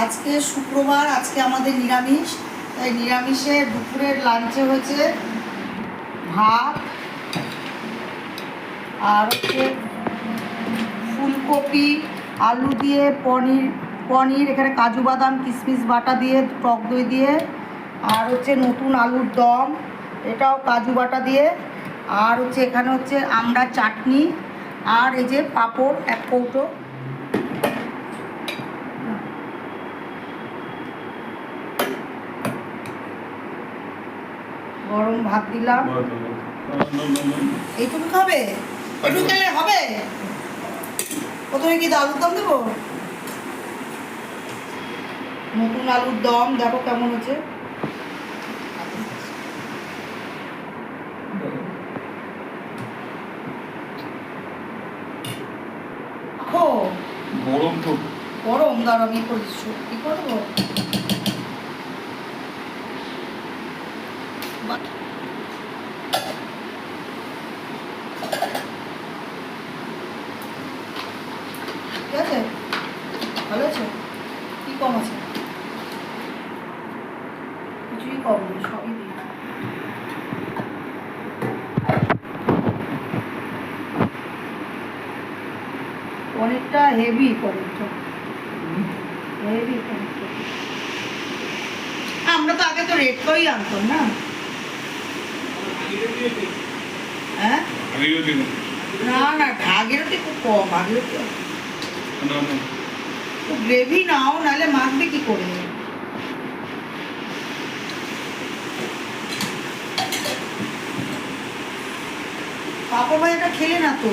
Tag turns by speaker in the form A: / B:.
A: আজকে শুক্রবার, আজকে আমাদের নিরামিষ। তাই নিরামিষে দুপুরের লাঞ্চে হয়েছে ভাত আর হচ্ছে ফুলকপি আলু দিয়ে পনির এখানে কাজু বাদাম কিশমিশ বাটা দিয়ে টক দই দিয়ে, আর হচ্ছে নতুন আলুর দম, এটাও কাজু বাটা দিয়ে, আর হচ্ছে এখানে হচ্ছে আমড়া চাটনি, আর এই যে পাঁপড় এক কৌটো। গরম ভাত দিলাম। এইটুকু খাবে? এইটুকু খেলে হবে? প্রথমে কি আলুর দম দেবো? নতুন আলুর দম দেখো কেমন হচ্ছে।
B: গরম তো,
A: গরম দাঁড়া আমি করছি কি করবো। ঠিক আছে, ভালো আছে? কি কম আছে? কিছুই কম নেই, সবই দিই। পনিরটা হেভি, পনিরটা হেভি পনিরটা। আমরা তো আগে তো রেড করেই আনতাম না। হ্যাঁ না না, আগেরটি খুব কম, আগেরটি খুব গ্রেভি নাও, নাহলে মাখবে কি করে। পাঁপড় ভাজাটা খেলে না তো।